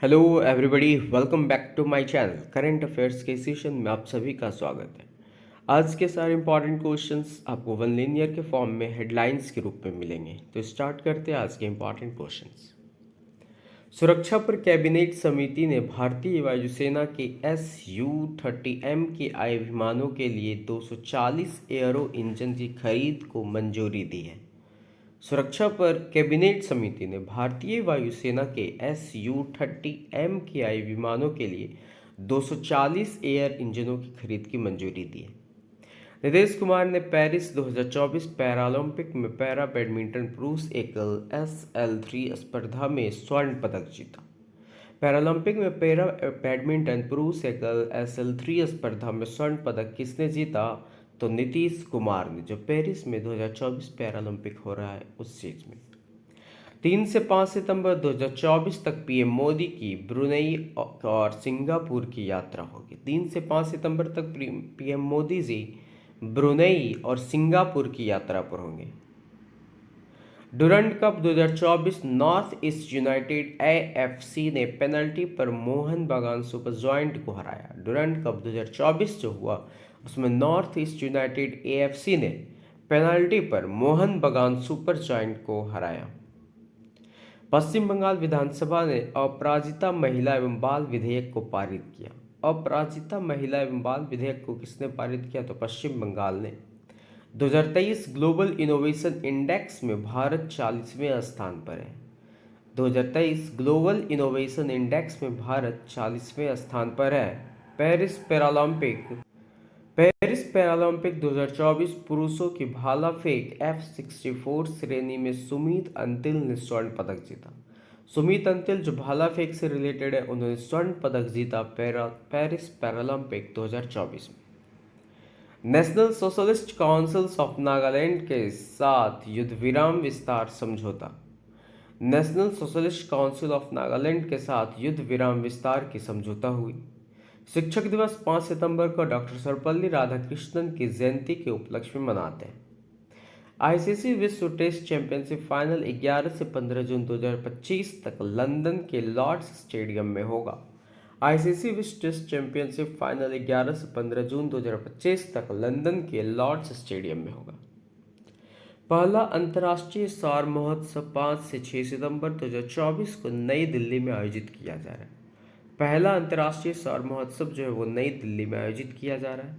Hello everybody, welcome back to my channel. Current affairs के session में आप सभी का स्वागत है। आज के सारे इंपॉर्टेंट क्वेश्चंस आपको वन लिनियर के फॉर्म में हेडलाइंस के रूप में मिलेंगे। तो स्टार्ट करते हैं आज के इंपॉर्टेंट क्वेश्चंस। सुरक्षा पर कैबिनेट समिति ने भारतीय वायुसेना के Su-30M के आई विमानों के लिए 240 एयरो इंजन की खरीद को मंजूरी दी है। सुरक्षा पर कैबिनेट समिति ने भारतीय वायुसेना के Su-30M के आई विमानों के लिए 240 एयर इंजनों की खरीद की मंजूरी दी है। नीतीश कुमार ने पेरिस 2024 पैरालंपिक में पैरा बैडमिंटन पुरुष एकल SL3 स्पर्धा में स्वर्ण पदक जीता। पैरालंपिक में पैरा बैडमिंटन पुरुष एकल SL3 स्पर्धा में स्वर्ण पदक किसने जीता? तो नीतीश कुमार ने, जो पेरिस में 2024 पैरालंपिक हो रहा है उस चीज में। 3 से 5 सितंबर 2024 तक पीएम मोदी की ब्रुनेई और सिंगापुर की यात्रा होगी। 3 से 5 सितंबर तक पीएम मोदी जी ब्रुनेई और सिंगापुर की यात्रा पर होंगे। Durand cup 2024 north east United AFC ने पेनल्टी पर मोहन बगान सुपर जॉइंट को हराया। डुरंड कप 2024 जो हुआ उसमें नॉर्थ ईस्ट यूनाइटेड AFC ने पेनल्टी पर मोहन बगान सुपर जॉइंट को हराया। पश्चिम बंगाल विधानसभा ने अपराजिता महिला एवं बाल विधेयक को पारित किया। अपराजिता महिला एवं बाल विधेयक को किसने पारित किया? तो पश्चिम बंगाल ने। 2023 ग्लोबल इनोवेशन इंडेक्स में भारत 40वें स्थान पर है। 2023 ग्लोबल इनोवेशन इंडेक्स में भारत 40वें स्थान पर है। पेरिस पैरालंपिक 2024 पुरुषों की भाला फेंक F64 श्रेणी में सुमीत अंतिल ने स्वर्ण पदक जीता। सुमीत अंतिल जो भाला फेंक से रिलेटेड है, उन्होंने स्वर्ण पदक जीता पेरिस पैरालंपिक 2024 में। National socialist council of Nagaland के साथ युद्ध विराम विस्तार समझौता। National socialist council of Nagaland के साथ युद्ध विराम विस्तार की समझौता हुई। शिक्षक दिवस 5 सितंबर को डॉक्टर सर्वपल्ली राधाकृष्णन की जयंती के उपलक्ष्य में मनाते हैं। आईसीसी विश्व टेस्ट चैंपियनशिप फाइनल 11 से 15 जून 2025 तक लंदन के लॉर्ड्स स्टेडियम में होगा। आईसीसी विश्व टेस्ट चैंपियनशिप फाइनल 11 से 15 जून 2025 तक लंदन के लॉर्ड्स स्टेडियम में होगा। पहला अंतर्राष्ट्रीय सौर महोत्सव 5 से 6 सितंबर 2024 को नई दिल्ली में आयोजित किया जा रहा है। पहला अंतर्राष्ट्रीय सौर महोत्सव जो है वो नई दिल्ली में आयोजित किया जा रहा है।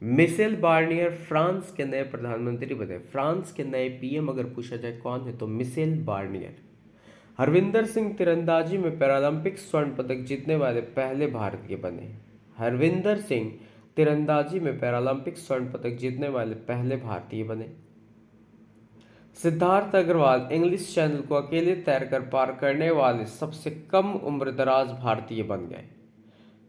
मिशेल बार्नियर फ्रांस के नए प्रधानमंत्री बने। फ्रांस के नए पीएम अगर पूछा जाए कौन है तो मिशेल बार्नियर। हरविंदर सिंह तीरंदाजी में पैरालंपिक स्वर्ण पदक जीतने वाले पहले भारतीय बने। हरविंदर सिंह तीरंदाजी में पैरालंपिक स्वर्ण पदक जीतने वाले पहले भारतीय बने। सिद्धार्थ अग्रवाल इंग्लिश चैनल को अकेले तैरकर पार करने वाले सबसे कम उम्रदराज भारतीय बन गए।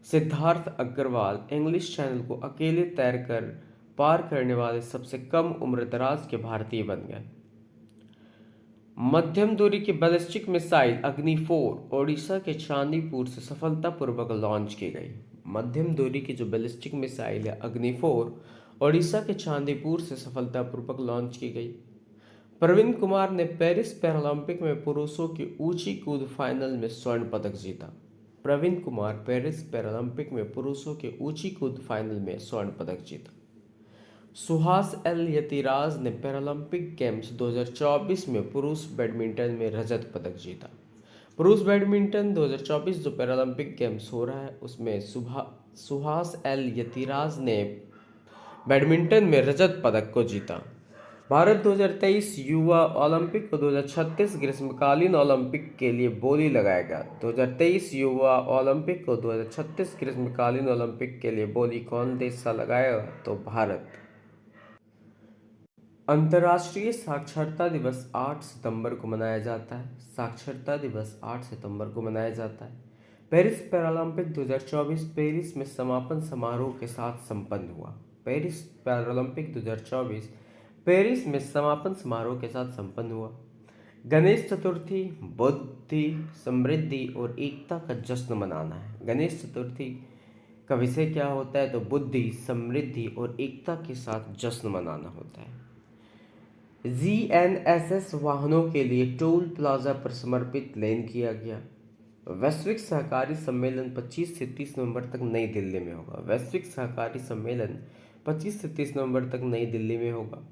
सिद्धार्थ अग्रवाल इंग्लिश चैनल को अकेले तैरकर पार करने वाले सबसे कम उम्रदराज के भारतीय बन गए। मध्यम दूरी की बैलिस्टिक मिसाइल अग्नि 4 ओडिशा के चांदीपुर से सफलतापूर्वक लॉन्च की गई। मध्यम दूरी की जो बैलिस्टिक मिसाइल है अग्नि 4 ओडिशा के चांदीपुर से सफलतापूर्वक लॉन्च की गई। प्रवीण कुमार ने पेरिस पैरालंपिक में पुरुषों की ऊंची कूद फाइनल में स्वर्ण पदक जीता। प्रवीण कुमार पेरिस पैरालंपिक में पुरुषों के ऊंची कूद फाइनल में स्वर्ण पदक जीता। सुहास एल यतिराज ने पैरालंपिक गेम्स 2024 में पुरुष बैडमिंटन में रजत पदक जीता। पुरुष बैडमिंटन 2024 जो पैरालंपिक गेम्स हो रहा है उसमें सुहास एल यतिराज ने बैडमिंटन में रजत पदक को जीता। भारत 2023 युवा ओलंपिक को 2036 ग्रीष्मकालीन ओलंपिक के लिए बोली लगाएगा। 2023 युवा ओलंपिक को 2036 ग्रीष्मकालीन ओलंपिक के लिए बोली कौन देश सा लगाएगा? तो भारत। अंतर्राष्ट्रीय साक्षरता दिवस 8 सितंबर को मनाया जाता है। साक्षरता दिवस 8 सितंबर को मनाया जाता है। पेरिस पैरालंपिक 2024 पेरिस में समापन समारोह के साथ संपन्न हुआ। पेरिस पैरालंपिक 2024 पेरिस में समापन समारोह के साथ संपन्न हुआ। गणेश चतुर्थी बुद्धि, समृद्धि और एकता का जश्न मनाना है। गणेश चतुर्थी का विषय क्या होता है? तो बुद्धि, समृद्धि और एकता के साथ जश्न मनाना होता है। GNSS वाहनों के लिए टोल प्लाजा पर समर्पित लेन किया गया। वैश्विक सहकारी सम्मेलन 25 से 30 नवंबर तक नई दिल्ली में होगा। वैश्विक सहकारी सम्मेलन 25 से 30 नवंबर तक नई दिल्ली में होगा।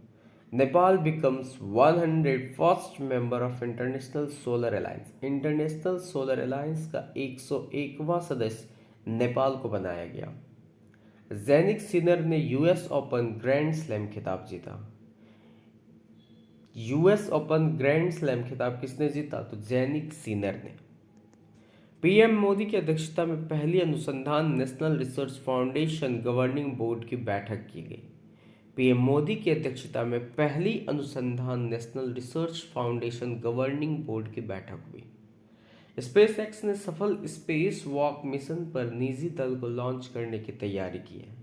Nepal becomes 101st member of international solar alliance. International solar alliance का 101वां सदस्य नेपाल को बनाया गया। जैनिक सिनर ने यूएस ओपन ग्रैंड स्लैम खिताब जीता। यूएस ओपन ग्रैंड स्लैम खिताब किसने जीता? तो जैनिक सिनर ने। पीएम मोदी की अध्यक्षता में पहली अनुसंधान national research foundation governing board की बैठक की गई। पीएम मोदी की अध्यक्षता में पहली अनुसंधान national research foundation governing board की बैठक हुई। स्पेस एक्स ने सफल स्पेस वॉक मिशन पर निजी दल को लॉन्च करने की तैयारी की है।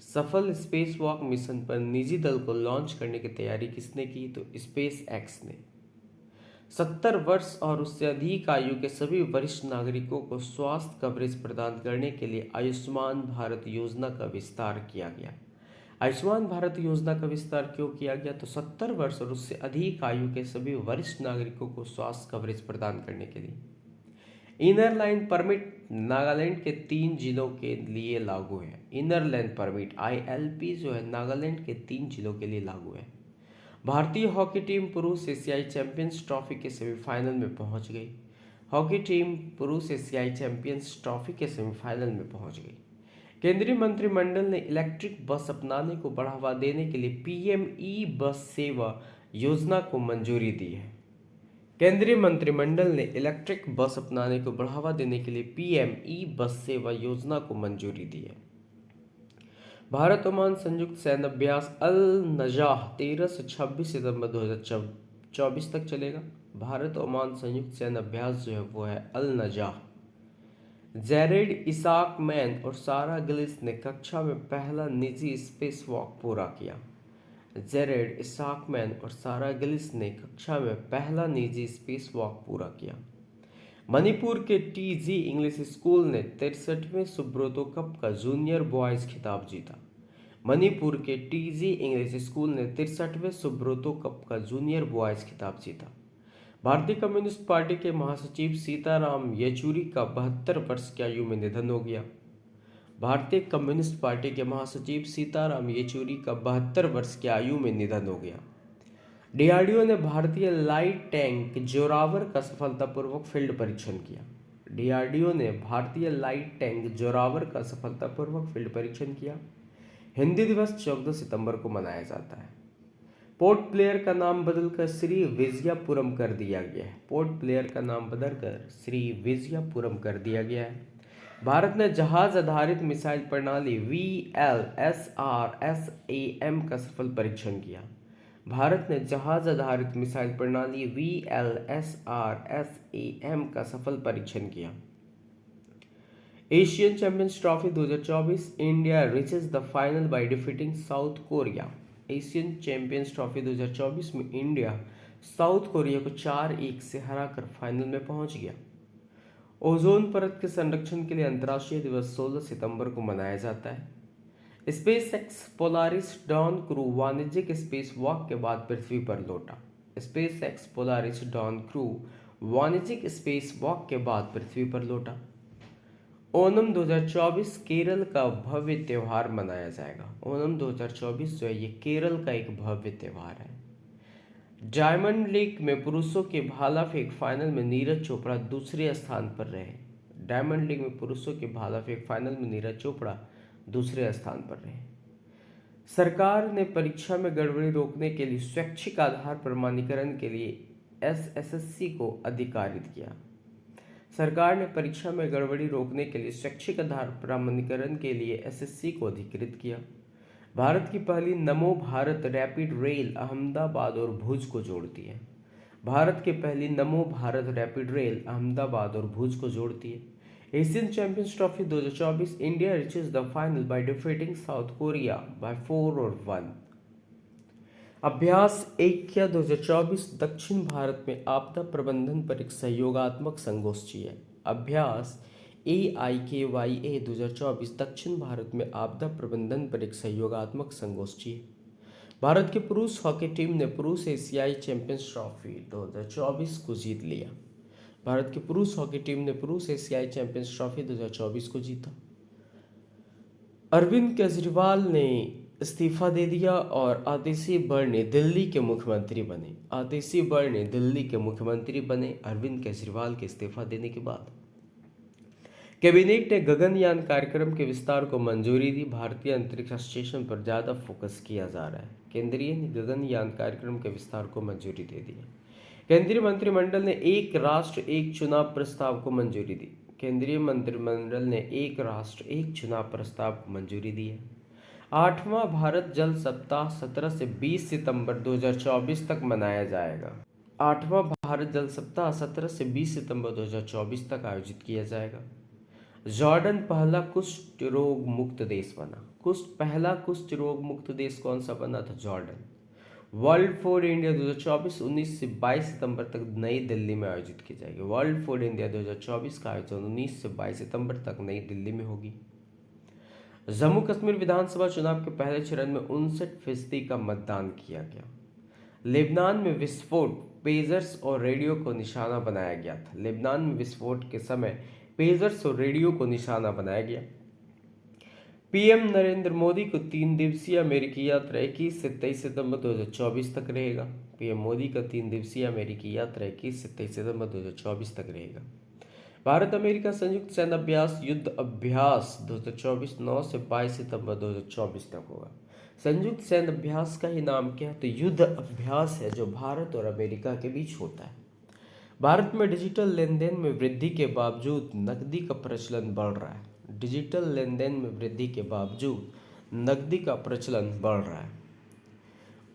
सफल स्पेस वॉक मिशन पर निजी दल को लॉन्च करने की तैयारी किसने की? तो स्पेस एक्स ने। 70 वर्ष और उससे अधिक आयु के सभी वरिष्ठ नागरिकों को स्वास्थ्य कवरेज प्रदान करने के लिए आयुष्मान भारत योजना का विस्तार किया गया। आयुष्मान भारत योजना का विस्तार क्यों किया गया? तो 70 वर्ष और उससे अधिक आयु के सभी वरिष्ठ नागरिकों को स्वास्थ्य कवरेज प्रदान करने के लिए। इनर लाइन परमिट नागालैंड के 3 जिलों के लिए लागू है। इनर लाइन परमिट ILP जो है नागालैंड के 3 जिलों के लिए लागू है। भारतीय हॉकी टीम पुरुष एशियाई चैंपियंस ट्रॉफी के सेमीफाइनल में पहुंच गई। हॉकी टीम पुरुष एशियाई चैंपियंस ट्रॉफी के सेमीफाइनल में पहुंच गई। केंद्रीय मंत्रिमंडल ने इलेक्ट्रिक बस अपनाने को बढ़ावा देने के लिए PM ई बस सेवा योजना को मंजूरी दी है। केंद्रीय मंत्रिमंडल ने इलेक्ट्रिक बस अपनाने को बढ़ावा देने के लिए PM ई बस सेवा योजना को मंजूरी दी है। भारत ओमान संयुक्त सैन्य अभ्यास अल नजाह 13 से 26 सितंबर 2024 तक चलेगा। भारत ओमान संयुक्त सैन्य अभ्यास जो है वो है अल नजाह। जेरेड इसाक मैन और सारा गिलिस ने कक्षा में पहला निजी स्पेस वॉक पूरा किया। जेरेड इसाक मैन और सारा गिलिस ने कक्षा में पहला निजी स्पेस वॉक पूरा किया। मणिपुर के TG इंग्लिश स्कूल ने 63वें सुब्रतो कप का जूनियर बॉयज खिताब जीता। मणिपुर के TG इंग्लिश स्कूल ने 63वें सुब्रतो कप का जूनियर बॉयज खिताब जीता। भारतीय कम्युनिस्ट पार्टी के महासचिव सीताराम येचुरी का 72 वर्ष की आयु में निधन हो गया। भारतीय कम्युनिस्ट पार्टी के महासचिव सीताराम येचुरी का 72 वर्ष की आयु में निधन हो गया। DRDO ने भारतीय लाइट टैंक जोरावर का सफलतापूर्वक फील्ड परीक्षण किया। DRDO ने भारतीय लाइट टैंक जोरावर का सफलतापूर्वक फील्ड परीक्षण किया। हिंदी दिवस 14 सितंबर को मनाया जाता है। पोर्ट ब्लेयर का नाम बदलकर श्री विजयपुरम कर दिया गया है। पोर्ट ब्लेयर का नाम बदलकर श्री विजयपुरम कर दिया गया है। भारत ने जहाज आधारित मिसाइल प्रणाली VLSRSAM का सफल परीक्षण किया। भारत ने जहाज आधारित मिसाइल प्रणाली VLSRSAM का सफल परीक्षण किया। Asian champions trophy 2024 India reaches the final by defeating South Korea. Asian champions trophy 2024 में इंडिया साउथ कोरिया को 4-1 से हराकर फाइनल में पहुंच गया। ओजोन परत के संरक्षण के लिए अंतर्राष्ट्रीय दिवस 16 सितंबर को मनाया जाता है। Space x Polaris Dawn crew वाणिज्यिक स्पेस वॉक के बाद पृथ्वी पर लौटा। Space x Polaris Dawn crew वाणिज्यिक स्पेस वॉक के बाद पृथ्वी पर लौटा। ओणम 2024 केरल का भव्य त्यौहार मनाया जाएगा। ओणम 2024 जो है ये केरल का एक भव्य त्यौहार है। डायमंड लीग में पुरुषों के भाला फेंक फाइनल में नीरज चोपड़ा दूसरे स्थान पर रहे। डायमंड लीग में पुरुषों के भाला फेंक फाइनल में नीरज चोपड़ा दूसरे स्थान पर रहे। सरकार ने परीक्षा में गड़बड़ी रोकने के लिए स्वैच्छिक आधार प्रमाणीकरण के लिए SSC को अधिकारित किया। सरकार ने परीक्षा में गड़बड़ी रोकने के लिए स्वैच्छिक आधार प्रमाणीकरण के लिए SSC को अधिकृत किया। भारत की पहली नमो भारत रैपिड रेल अहमदाबाद और भुज को जोड़ती है। भारत की पहली नमो भारत रैपिड रेल अहमदाबाद और भुज को जोड़ती है। Asian champions trophy 2024 India reaches the final by defeating South Korea by 4-1। अभ्यास ऐक्य 2024 दक्षिण भारत में आपदा प्रबंधन पर एक सहयोगात्मक संगोष्ठी है। अभ्यास AIKYA 2024 दक्षिण भारत में आपदा प्रबंधन पर एक सहयोगात्मक संगोष्ठी है। भारत की पुरुष हॉकी टीम ने पुरुष एशियाई चैंपियंस ट्रॉफी 2024 को जीत लिया। भारत की पुरुष हॉकी टीम ने पुरुष एशियाई चैंपियंस ट्रॉफी 2024 को जीता। अरविंद केजरीवाल ने इस्तीफा दे दिया और आतिशी बढ़ दिल्ली के मुख्यमंत्री बने। आतिशी बढ़ दिल्ली के मुख्यमंत्री बने अरविंद केजरीवाल के इस्तीफा देने के बाद। कैबिनेट ने गगनयान कार्यक्रम के विस्तार को मंजूरी दी। भारतीय अंतरिक्ष स्टेशन पर ज़्यादा फोकस किया जा रहा है। केंद्रीय ने गगनयान कार्यक्रम के विस्तार को मंजूरी दे दी। केंद्रीय मंत्रिमंडल ने एक राष्ट्र एक चुनाव प्रस्ताव को मंजूरी दी। केंद्रीय मंत्रिमंडल ने एक राष्ट्र एक चुनाव प्रस्ताव को मंजूरी दी है। 8वां भारत जल सप्ताह 17 से 20 सितंबर 2024 तक मनाया जाएगा। 8वां भारत जल सप्ताह 17 से 20 सितंबर 2024 तक आयोजित किया जाएगा। जॉर्डन पहला कुष्ठ रोग मुक्त देश बना। पहला कुष्ठ रोग मुक्त देश कौन सा बना था? जॉर्डन। वर्ल्ड फूड इंडिया 2024 19 से 22 सितंबर तक नई दिल्ली में आयोजित की जाएगी। वर्ल्ड फूड इंडिया 2024 का आयोजन 19 से 22 सितंबर तक नई दिल्ली में होगी। जम्मू कश्मीर विधानसभा चुनाव के पहले चरण में 59% का मतदान किया गया। लेबनान में विस्फोट, पेजर्स और रेडियो को निशाना बनाया गया था। लेबनान में विस्फोट के समय पेजर्स और रेडियो को निशाना बनाया गया। पीएम नरेंद्र मोदी को 3 दिवसीय अमेरिकी यात्रा 21 से 23 सितंबर 2024 तक रहेगा। पीएम मोदी का 3 दिवसीय अमेरिकी यात्रा 21 से 23 सितंबर 2024 तक रहेगा। भारत अमेरिका संयुक्त सैन्य अभ्यास युद्ध अभ्यास 2024 9 से 22 सितंबर 2024 तक होगा। संयुक्त सैन्य अभ्यास का ही नाम क्या है? तो युद्ध अभ्यास है जो भारत और अमेरिका के बीच होता है। भारत में डिजिटल लेन देन में वृद्धि के बावजूद नकदी का प्रचलन बढ़ रहा है। डिजिटल लेन देन में वृद्धि के बावजूद नकदी का प्रचलन बढ़ रहा है।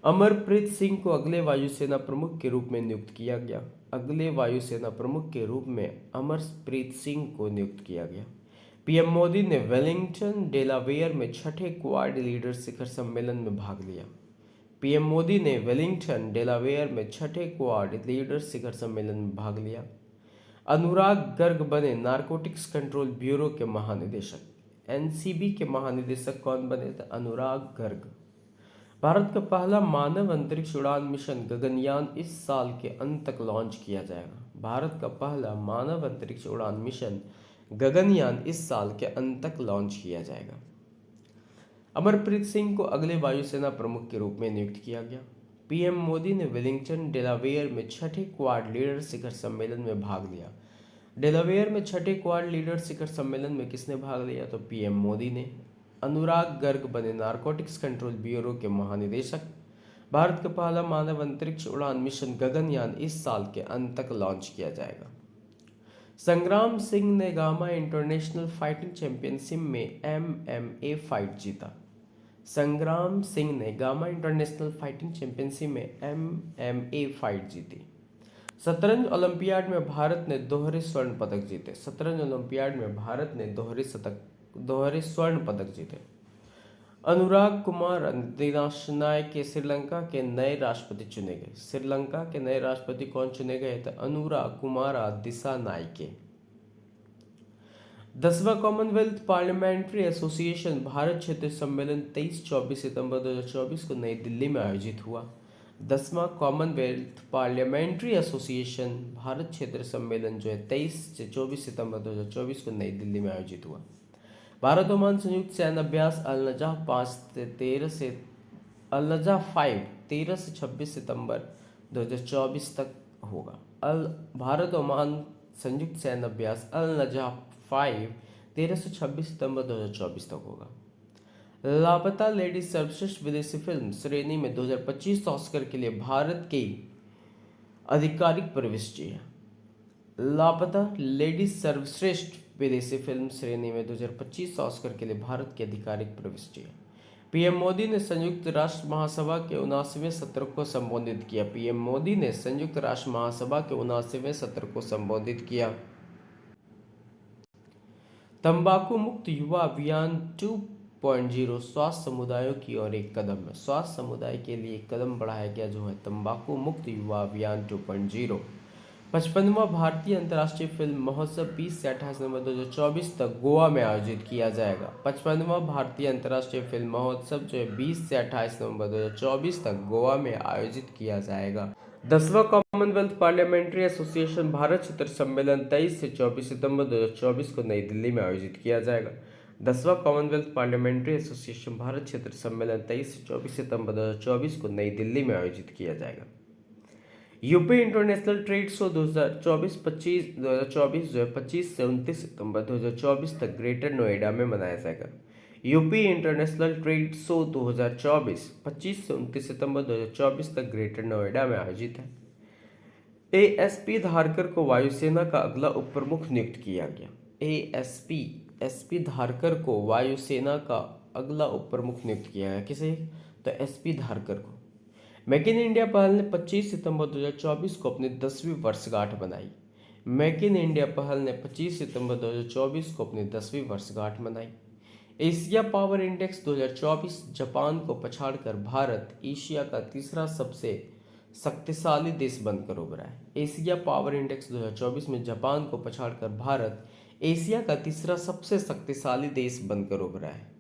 अमरप्रीत सिंह को अगले वायुसेना प्रमुख के रूप में नियुक्त किया गया। अगले वायुसेना प्रमुख के रूप में अमरप्रीत सिंह को नियुक्त किया गया। पीएम मोदी ने वेलिंगटन डेलावेयर में 6ठे क्वाड लीडर शिखर सम्मेलन में भाग लिया। पीएम मोदी ने वेलिंगटन डेलावेयर में 6ठे क्वाड लीडर शिखर सम्मेलन में भाग लिया। अनुराग गर्ग बने नारकोटिक्स कंट्रोल ब्यूरो के महानिदेशक। एनसीबी के महानिदेशक कौन बने थे? अनुराग गर्ग। भारत का पहला मानव अंतरिक्ष उड़ान मिशन गगनयान इस साल के अंत तक लॉन्च किया जाएगा। भारत का पहला मानव अंतरिक्ष उड़ान मिशन गगनयान इस साल के अंत तक लॉन्च किया जाएगा। अमरप्रीत सिंह को अगले वायुसेना प्रमुख के रूप में नियुक्त किया गया। पीएम मोदी ने वेलिंगटन डेलावेयर में 6ठे क्वाड लीडर शिखर सम्मेलन में भाग लिया। डेलावेयर में 6ठे क्वाड लीडर शिखर सम्मेलन में किसने भाग लिया? तो पीएम मोदी ने। अनुराग गर्ग बने नारकोटिक्स कंट्रोल ब्यूरो के महानिदेशक। भारत का पहला मानव अंतरिक्ष उड़ान मिशन गगनयान इस साल के अंत तक लॉन्च किया जाएगा। संग्राम सिंह ने गामा इंटरनेशनल फाइटिंग चैंपियनशिप में MMA फाइट जीता। संग्राम सिंह ने गामा इंटरनेशनल फाइटिंग चैंपियनशिप में MMA फाइट जीती। शतरंज ओलंपियाड में भारत ने दोहरे स्वर्ण पदक जीते। शतरंज ओलंपियाड में भारत ने दोहरे स्वर्ण पदक जीते। अनुराग कुमार दिसानायके श्रीलंका के नए राष्ट्रपति चुने गए। श्रीलंका के नए राष्ट्रपति कौन चुने गए थे? अनुराग कुमार दिसानायके। 10वां कॉमनवेल्थ पार्लियामेंट्री एसोसिएशन भारत क्षेत्र सम्मेलन 23-24 सितंबर 2024 को नई दिल्ली में आयोजित हुआ। 10वां कॉमनवेल्थ पार्लियामेंट्री एसोसिएशन भारत क्षेत्र सम्मेलन जो है 23 से 24 सितंबर 2024 को नई दिल्ली में आयोजित हुआ। भारत ओमान संयुक्त सैन्य अभ्यास अल-नजाह 13 से 26 सितंबर 2024 तक होगा। भारत ओमान संयुक्त सैन्य अभ्यास अल-नजाह 13 से 26 सितंबर 2024 तक होगा। लापता लेडी सर्वश्रेष्ठ विदेशी फिल्म श्रेणी में 2025 ऑस्कर के लिए भारत की आधिकारिक प्रविष्टि है। लापता लेडी सर्वश्रेष्ठ विदेशी फिल्म श्रेणी में 2025 ऑस्कर के लिए भारत की आधिकारिक प्रविष्टि है। पीएम मोदी ने संयुक्त राष्ट्र महासभा के 79वें सत्र को संबोधित किया। पीएम मोदी ने संयुक्त राष्ट्र महासभा के 79वें सत्र को संबोधित किया। तंबाकू मुक्त युवा अभियान 2.0 स्वास्थ्य समुदायों की ओर एक कदम है। स्वास्थ्य समुदाय के लिए एक कदम बढ़ाया गया जो है तंबाकू मुक्त युवा अभियान 2.0। 55वां भारतीय अंतर्राष्ट्रीय फिल्म महोत्सव 20 से 28 नवंबर 2024 तक गोवा में आयोजित किया जाएगा। 55वां भारतीय अंतर्राष्ट्रीय फिल्म महोत्सव जो है 20 से 28 नवंबर 2024 तक गोवा में आयोजित किया जाएगा। 10वां कॉमनवेल्थ पार्लियामेंट्री एसोसिएशन भारत क्षेत्र सम्मेलन 23 से 24 सितंबर 2024 को नई दिल्ली में आयोजित किया जाएगा। 10वां कॉमनवेल्थ पार्लियामेंट्री एसोसिएशन भारत क्षेत्र सम्मेलन 23 से 24 सितंबर 2024 को नई दिल्ली में आयोजित किया जाएगा। यूपी इंटरनेशनल ट्रेड शो 2024 से 29 सितंबर 2024 तक ग्रेटर नोएडा में मनाया जाएगा। यूपी इंटरनेशनल ट्रेड शो 2024 25 से 29 सितंबर 2024 तक ग्रेटर नोएडा में आयोजित है। एएसपी धारकर को वायुसेना का अगला उप प्रमुख नियुक्त किया गया। एसपी धारकर को वायुसेना का अगला उप प्रमुख नियुक्त किया गया। किसे? तो एसपी धारकर को। मेक इन इंडिया पहल ने 25 सितंबर 2024 को अपनी 10वीं वर्षगांठ मनाई। मेक इन इंडिया पहल ने 25 सितंबर 2024 को अपनी 10वीं वर्षगांठ मनाई। एशिया पावर इंडेक्स 2024 जापान को पछाड़कर भारत एशिया का तीसरा सबसे शक्तिशाली देश बनकर उभरा है। एशिया पावर इंडेक्स 2024 में जापान को पछाड़कर भारत एशिया का तीसरा सबसे शक्तिशाली देश बनकर उभरा है।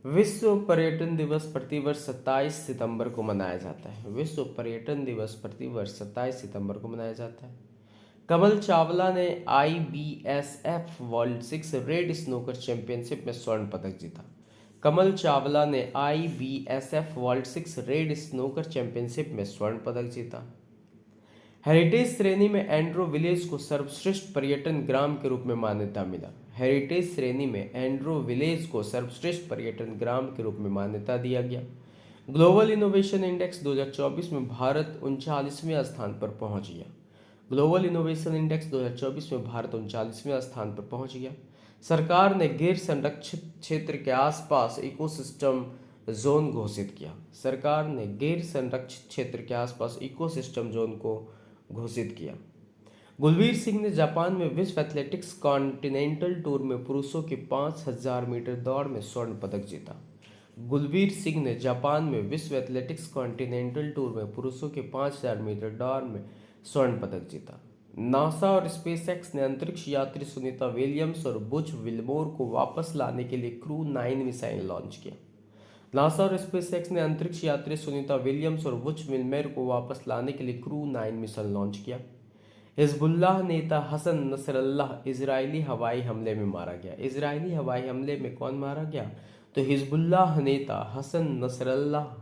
विश्व पर्यटन दिवस प्रतिवर्ष 27 सितंबर को मनाया जाता है। विश्व पर्यटन दिवस प्रतिवर्ष 27 सितंबर को मनाया जाता है। कमल चावला ने IBSF world 6 red snooker championship में स्वर्ण पदक जीता। कमल चावला ने IBSF world 6 red snooker championship में स्वर्ण पदक जीता। हेरिटेज श्रेणी में एंड्रो विलेज को सर्वश्रेष्ठ पर्यटन ग्राम के रूप में मान्यता मिला। हेरिटेज श्रेणी में एंड्रो विलेज को सर्वश्रेष्ठ पर्यटन ग्राम के रूप में मान्यता दिया गया। ग्लोबल इनोवेशन इंडेक्स 2024 में भारत 39वें स्थान पर पहुंच गया। ग्लोबल इनोवेशन इंडेक्स 2024 में भारत 39वें स्थान पर पहुंच गया। सरकार ने गैर संरक्षित क्षेत्र के आसपास इकोसिस्टम जोन घोषित किया। सरकार ने गैर संरक्षित क्षेत्र के आसपास इकोसिस्टम जोन को घोषित किया। गुलवीर सिंह ने जापान में विश्व एथलेटिक्स कॉन्टिनेंटल टूर में पुरुषों के 5000 मीटर दौड़ में स्वर्ण पदक जीता। गुलवीर सिंह ने जापान में विश्व एथलेटिक्स कॉन्टिनेंटल टूर में पुरुषों के 5000 मीटर दौड़ में स्वर्ण पदक जीता। नासा और स्पेसएक्स ने अंतरिक्ष यात्री सुनीता विलियम्स और बुच विल्मोर को वापस लाने के लिए क्रू 9 मिसाइल लॉन्च किया। नासा और स्पेसएक्स ने अंतरिक्ष यात्री सुनीता विलियम्स और बुच विल्मोर को वापस लाने के लिए क्रू 9 मिसाइल लॉन्च किया। हिजबुल्लाह नेता हसन नसरल्लाह इजरायली हवाई हमले में मारा गया। इजरायली हवाई हमले में कौन मारा गया? तो हिजबुल्लाह नेता Hassan Nasrallah.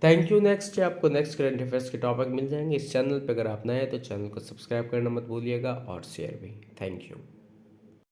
Thank you. Next है आपको नेक्स्ट करंट अफेयर्स के टॉपिक मिल जाएंगे। इस चैनल पर अगर आप नए हैं तो चैनल को सब्सक्राइब करना मत भूलिएगा और शेयर भी। Thank you.